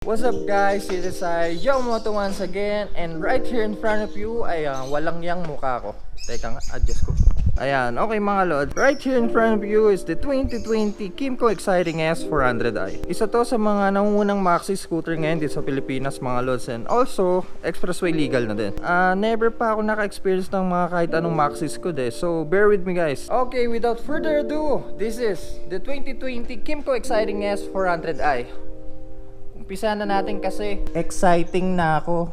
What's up guys, it is Yomoto once again, and right here in front of you ay walang yang mukha ko. Teka nga, adjust ko. Ayan, okay mga lord. Right here in front of you is the 2020 Kymco Xciting S400i. Isa to sa mga nangungunang maxi scooter ngayon dito sa Pilipinas mga lords, and also expressway legal na din. Never pa ako naka-experience ng mga kahit anong maxi scooter, so bear with me guys. Okay, without further ado, this is the 2020 Kymco Xciting S400i. Umpisa na natin kasi exciting na ako.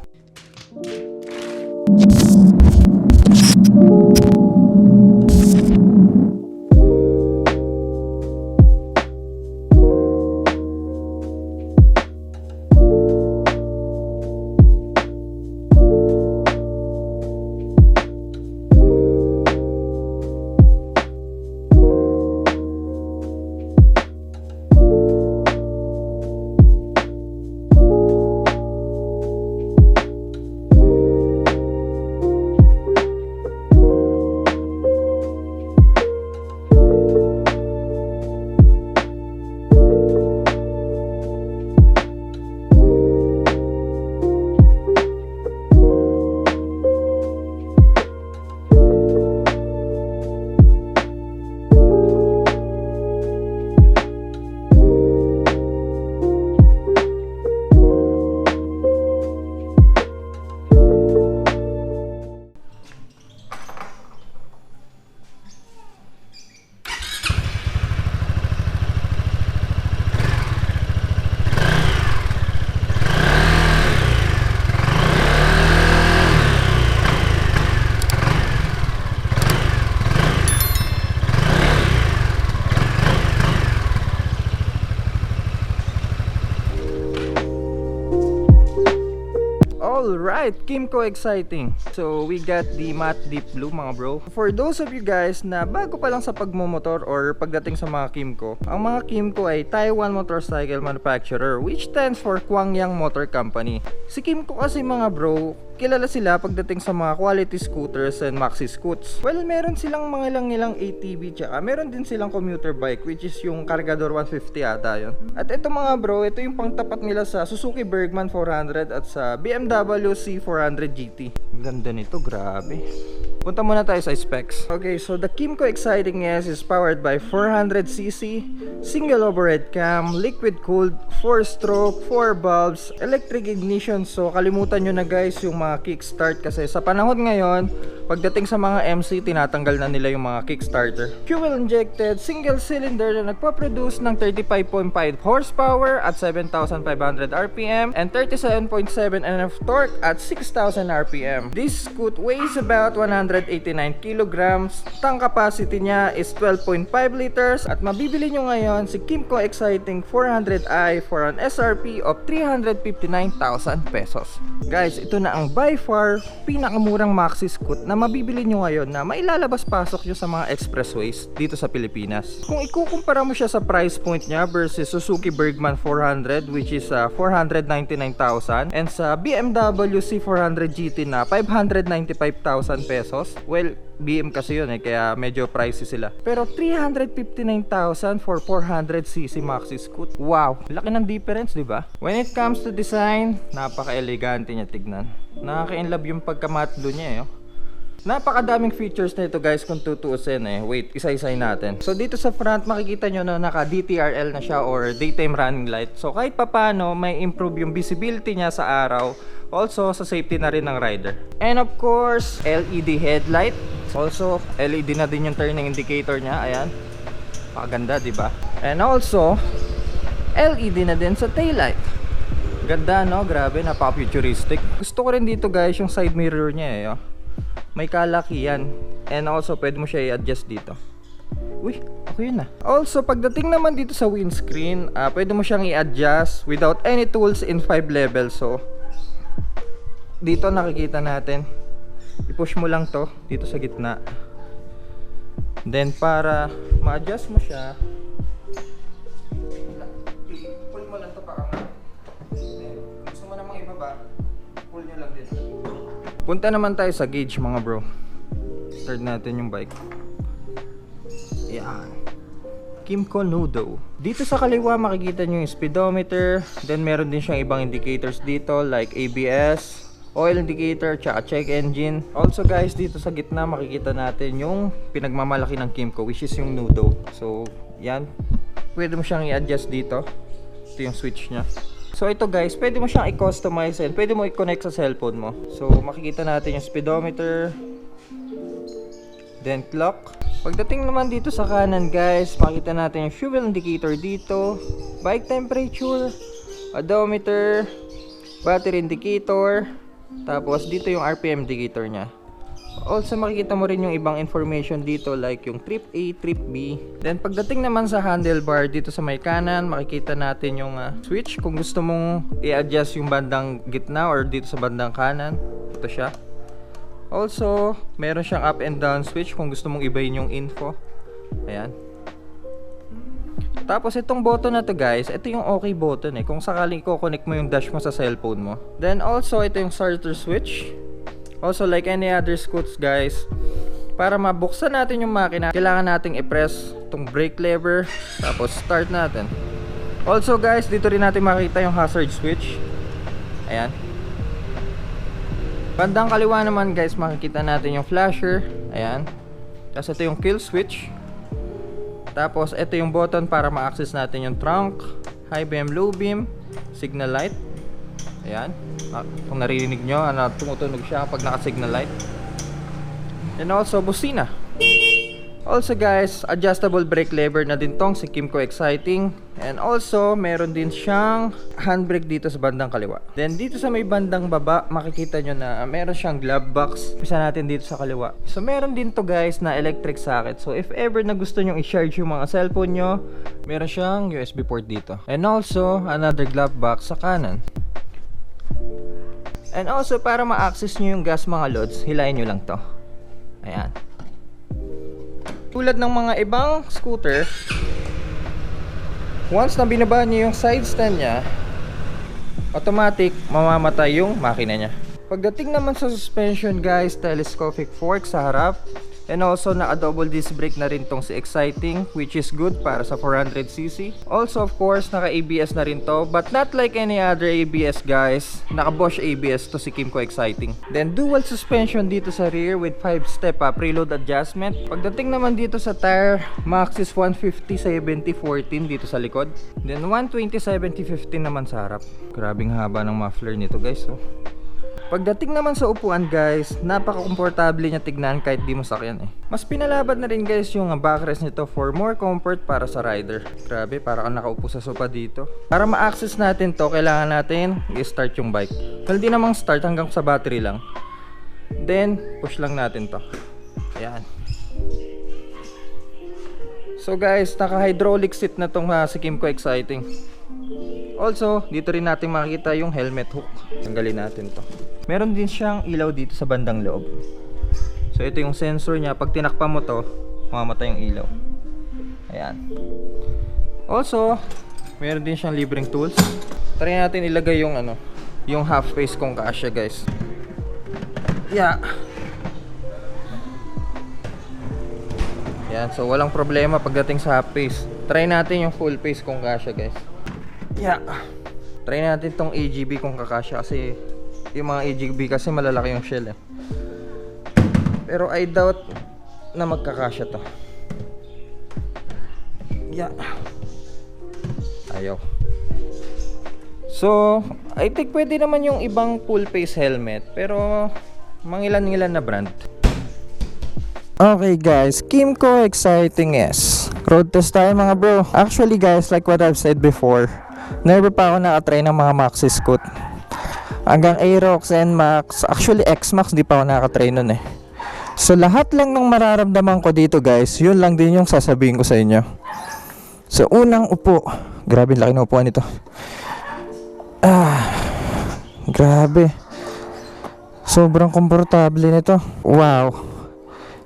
Alright, Kymco Xciting. So we got the matte deep blue mga bro. For those of you guys na bago pa lang sa pagmumotor or pagdating sa mga Kymco, ang mga Kymco ay Taiwan motorcycle manufacturer, which stands for Gwangyang Motor Company. Si Kymco kasi mga bro, kilala sila pagdating sa mga quality scooters and maxi scoots. Well, meron silang mga ilang ATV, tsaka meron din silang commuter bike, which is yung Cargador 150 ata yun. At ito mga bro, ito yung pangtapat nila sa Suzuki Bergman 400 at sa BMW C400 GT. Ang ganda nito, grabe. Punta muna tayo sa specs. Okay, so the Kymco Xciting S is powered by 400cc, single overhead cam, liquid cooled, 4-stroke, 4 valves, electric ignition. So kalimutan nyo na guys yung mga kickstart kasi sa panahon ngayon, pagdating sa mga MC, tinatanggal na nila yung mga kickstarter. Fuel injected, single cylinder na nagpo-produce ng 35.5 horsepower at 7,500 RPM and 37.7 Nm torque at 6,000 RPM. This scoot weighs about 189 kilograms. Tank capacity niya is 12.5 liters at mabibili nyo ngayon si Kymco Xciting 400i for an SRP of 359,000 pesos. Guys, ito na ang by far pinakamurang maxi scoot na mabibili nyo ngayon na mailalabas-pasok nyo sa mga expressways dito sa Pilipinas. Kung ikukumpara mo siya sa price point niya versus Suzuki Bergman 400 which is 499,000 and sa BMW C400 GT na 595,000 pesos, well, BM kasi yun kaya medyo pricey sila. Pero 359,000 for 400cc maxi scoot. Wow, laki ng difference, di ba? When it comes to design, napaka-elegante niya tignan. Nakaka-inlove yung pagka-matte niya Napakadaming features na ito guys kung tutuusin Wait, isa-isayin natin. So dito sa front makikita nyo na naka DTRL na siya or daytime running light. So kahit papano may improve yung visibility niya sa araw. Also sa safety na rin ng rider. And of course, LED headlight. Also LED na din yung turning indicator niya. Ayan. Pakaganda, di ba? And also LED na din sa taillight. Ganda no? Grabe, napaka-futuristic. Gusto ko rin dito guys yung side mirror niya May kalakihan. And also pwede mo siya i-adjust dito. Uy, ako yun Also pagdating naman dito sa windscreen, pwede mo siyang i-adjust without any tools in 5 levels. So dito nakikita natin, i-push mo lang to dito sa gitna. Then para ma-adjust mo siya, pull mo lang to paangat. Then gusto mo namang ibaba, pull nyo lang din. Punta naman tayo sa gauge mga bro. Start natin yung bike. Yan. Kymco Nudo. Dito sa kaliwa makikita nyo yung speedometer. Then meron din siyang ibang indicators dito like ABS, oil indicator, tsaka check engine. Also guys, dito sa gitna makikita natin yung pinagmamalaki ng Kymco, which is yung Nudo. So yan, pwede mo siyang i-adjust dito. Ito yung switch nya. So ito guys, pwede mo siyang i-customize and pwede mo i-connect sa cellphone mo. So makikita natin yung speedometer, then clock. Pagdating naman dito sa kanan guys, makikita natin yung fuel indicator dito, bike temperature, odometer, battery indicator, tapos dito yung RPM indicator nya. Also makikita mo rin yung ibang information dito like yung trip A, trip B. Then pagdating naman sa handlebar dito sa may kanan, makikita natin yung switch kung gusto mong i-adjust yung bandang gitna or dito sa bandang kanan. Ito siya. Also meron siyang up and down switch kung gusto mong ibahin yung info. Ayan. Tapos itong button na to guys, ito yung okay button kung sakaling i-connect mo yung dash mo sa cellphone mo. Then also ito yung starter switch. Also like any other scoots guys, para mabuksan natin yung makina, kailangan nating i-press itong brake lever, tapos start natin. Also guys, dito rin natin makita yung hazard switch. Ayan. Bandang kaliwa naman guys, makikita natin yung flasher. Ayan. Tapos ito yung kill switch. Tapos ito yung button para ma-access natin yung trunk, high beam, low beam, signal light. Ayan. Kung naririnig nyo, tumutunog siya pag naka-signal light. And also, busina. Also guys, adjustable brake lever na din tong si Kymco Xciting. And also, meron din siyang handbrake dito sa bandang kaliwa. Then dito sa may bandang baba, makikita nyo na meron siyang glove box. Isa natin dito sa kaliwa. So meron din to guys na electric socket. So if ever na gusto nyo i-charge yung mga cellphone nyo, meron siyang USB port dito. And also, another glove box sa kanan. And also, para ma-access nyo yung gas mga lods, hilahin nyo lang to. Ayan. Tulad ng mga ibang scooter, once na binaba nyo yung side stand nya, automatic mamamatay yung makina nya. Pagdating naman sa suspension guys, telescopic fork sa harap. And also naka-double disc brake na rin tong si Xciting, which is good para sa 400cc. Also of course naka-ABS na rin to, but not like any other ABS guys. Naka-Bosch ABS to si Kymco Xciting. Then dual suspension dito sa rear with 5-step preload adjustment. Pagdating naman dito sa tire, maxi 150/70/14 dito sa likod. Then 120/70/15 naman sa harap. Grabing haba ng muffler nito guys. Pagdating naman sa upuan guys, napaka-komportable niya tignan kahit di mo sakyan Mas pinalabad na rin guys yung backrest nito for more comfort para sa rider. Grabe, para kang nakaupo sa sofa dito. Para ma-access natin to, kailangan natin i-start yung bike. Well, di namang start, hanggang sa battery lang. Then, push lang natin to. Ayan. So guys, naka-hydraulic seat na tong si Kymco Xciting. Also, dito rin natin makikita yung helmet hook. Tanggalin natin to. Meron din siyang ilaw dito sa bandang loob. So ito yung sensor niya. Pag tinakpan mo to, mamamatay yung ilaw. Ayan. Also, meron din siyang libreng tools. Try natin ilagay yung yung half face kung kasya guys. Yeah. Yan, so walang problema pagdating sa half face. Try natin yung full face kung kasya guys. Yeah. Try natin tong AGB kung kakasya kasi yung mga AGB kasi malalaki yung shell Pero I doubt na magkakasya to. Yeah. Ayaw. So, I think pwede naman yung ibang full face helmet, pero mangilan-ngilan na brand. Okay guys, Kymco Xciting S. Road test tayo mga bro. Actually guys, like what I've said before, never pa ako nakatry ng mga maxi scoot. Hanggang Aerox, NMAX, actually X-Max di pa ako nakatry nun So lahat lang ng mararamdaman ko dito guys, yun lang din yung sasabihin ko sa inyo. So unang upo, grabe laki ng upuan nito. Grabe. Sobrang komportable nito. Wow.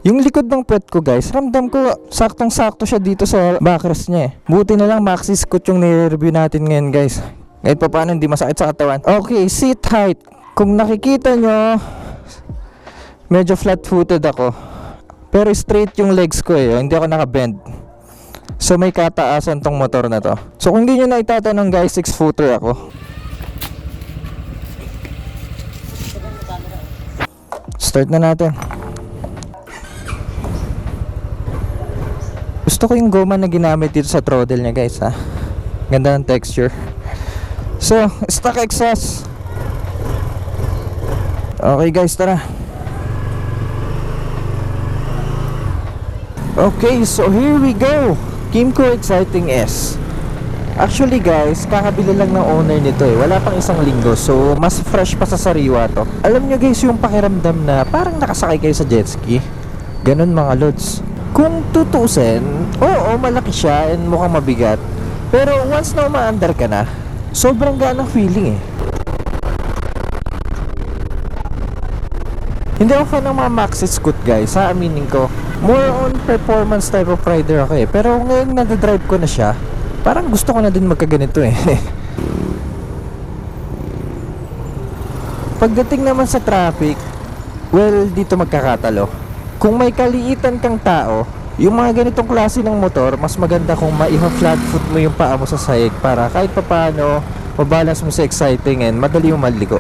Yung likod ng puwet ko guys, ramdam ko saktong-sakto siya dito sa backrest niya Buti na lang maxi scoot yung nire-review natin ngayon guys. Kahit pa paano hindi masakit sa katawan. Okay, seat height. Kung nakikita nyo, medyo flat-footed ako. Pero straight yung legs ko Hindi ako naka-bend. So may kataasan tong motor na to. So kung hindi nyo na itatanong guys, 6-footer ako. Start na natin. Gusto ko yung goma na ginamit dito sa throttle niya guys ha. Ganda ng texture. So, stock exhaust. Okay guys, tara. Okay, so here we go. Kymco Xciting S. Actually guys, kakabili lang ng owner nito eh. Wala pang isang linggo, so mas fresh pa sa sariwa to. Alam nyo guys yung pakiramdam na parang nakasakay kayo sa jet ski. Ganun mga lods. Kung tutusin, oo malaki siya and mukhang mabigat. Pero once na umaandar ka na, sobrang gaan ang feeling eh. Hindi ako fan ng mga maxi scoot guys, ha, aminin ko. More on performance type of rider ako eh. Pero ngayon nadadrive ko na siya, parang gusto ko na din magkaganito eh. Pagdating naman sa traffic, well, dito magkakatalo. Kung may kaliitan kang tao, yung mga ganitong klase ng motor, mas maganda kung maiha-flat foot mo yung paa mo sa sahig para kahit papaano mabalance mo sa exciting and madali yung maliko.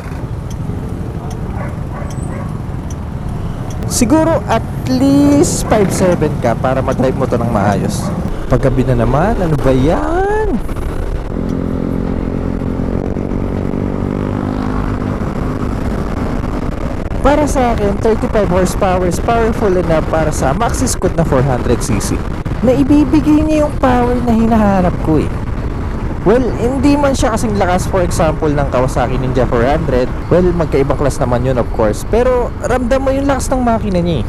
Siguro at least 5'7" ka para mag-drive mo to ng maayos. Paggabi na naman, ano ba yan? Para sa akin, 35 horsepower is powerful enough para sa maxi scoot na 400cc. Na ibibigay niya yung power na hinahanap ko eh. Well, hindi man siya kasing lakas for example ng Kawasaki Ninja 400. Well, magkaibang class naman yun of course. Pero ramdam mo yung lakas ng makina niya eh.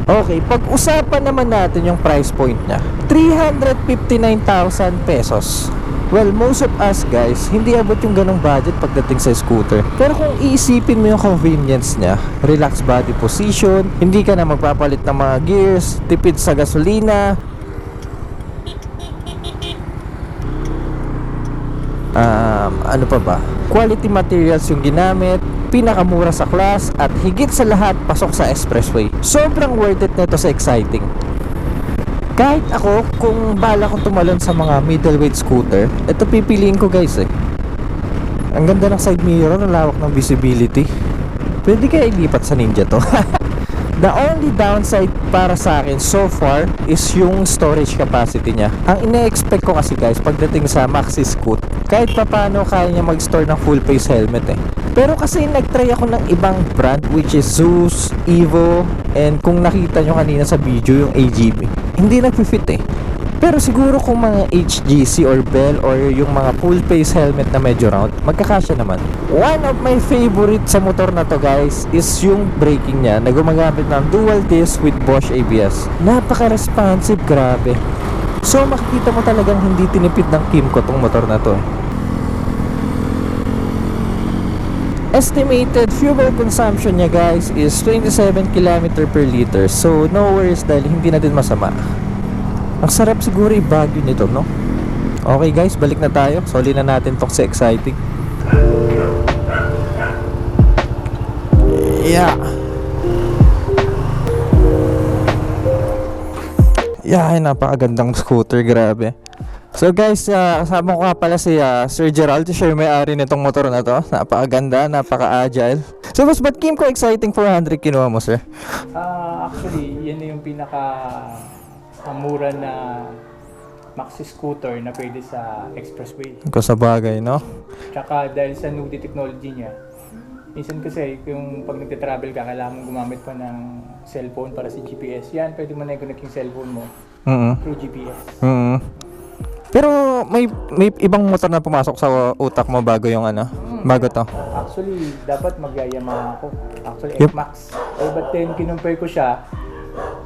Okay, pag-usapan naman natin yung price point niya. 359,000 pesos. Well, most of us guys, hindi abot yung ganong budget pagdating sa scooter. Pero kung iisipin mo yung convenience niya, relaxed body position, hindi ka na magpapalit ng mga gears, tipid sa gasolina, ano pa ba? Quality materials yung ginamit, pinakamura sa class, at higit sa lahat, pasok sa expressway. Sobrang worth it nito sa Xciting. Kahit ako, kung bala kong tumalon sa mga middleweight scooter, ito pipiliin ko guys eh. Ang ganda ng side mirror, ang lawak ng visibility. Pwede kaya ilipat sa Ninja to. The only downside para sa akin so far is yung storage capacity niya. Ang ine-expect ko kasi guys, pagdating sa maxi scoot, kahit pa paano kaya niya mag-store ng full face helmet eh. Pero kasi nag-try ako ng ibang brand which is Zeus, Evo, and kung nakita nyo kanina sa video yung AGB, hindi nag-fit eh. Pero siguro kung mga HGC or Bell or yung mga full face helmet na medyo round, magkakasya naman. One of my favorite sa motor na to guys is yung braking niya na gumagamit ng dual disc with Bosch ABS. Napaka-responsive, grabe. So makikita mo talagang hindi tinipid ng Kymco tong motor na to. Estimated fuel consumption niya guys is 27 km per liter. So no worries dahil hindi na din masama. Ang sarap siguro i-bagyo nito, no? Okay guys, balik na tayo. Soli na natin tong sa Xciting. Yeah. Yeah, napakagandang scooter, grabe. So guys, kasama ko nga pala si Sir Gerald. Siya yung may-ari nitong motor na to. Napakaganda, napaka-agile. So boss, ba't Kymco Xciting 400 kinuha mo, sir? Actually, yan na yung pinaka-mura na maxi scooter na pwede sa expressway. Kung sa bagay, no? Tsaka dahil sa new technology niya, minsan kasi yung pag nagte-travel ka, kailangan mong gumamit pa ng cellphone para sa GPS. Yan, pwede mo na i-connect yung cellphone mo through GPS. Pero may ibang motor na pumasok sa utak mo bago yung bago to? Actually, dapat mag-Yamaha ako. Actually, F-Max. But then, kinumpare ko siya,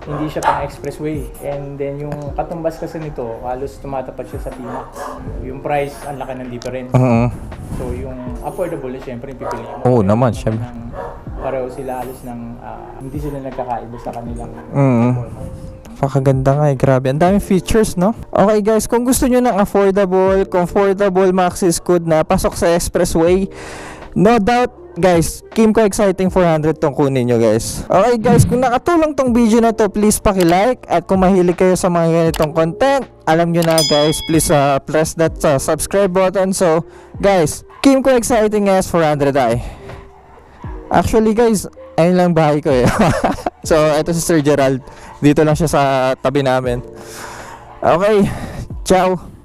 hindi siya pang expressway. And then, yung katumbas kasi nito, halos tumatapat siya sa P-Max. Yung price, ang laki ng difference. So, yung affordable, syempre, pipiliin mo. Oo naman, syempre. Pareho sila halos ng, hindi sila nagkakaiba sa kanilang performance. Pakaganda nga eh, grabe. Ang daming features, no? Okay guys, kung gusto nyo ng affordable, comfortable maxi scoot na pasok sa expressway, No doubt guys, Kymco Xciting 400 tong kunin nyo guys. Okay guys, kung nakatulong tong video na to, please paki-like. At kung mahilig kayo sa mga ganitong content, alam nyo na guys, please press that subscribe button. So guys, Kymco Xciting S400i. Actually guys, ayun lang bahay ko eh. So ito si Sir Gerald, dito lang siya sa tabi namin. Okay, ciao.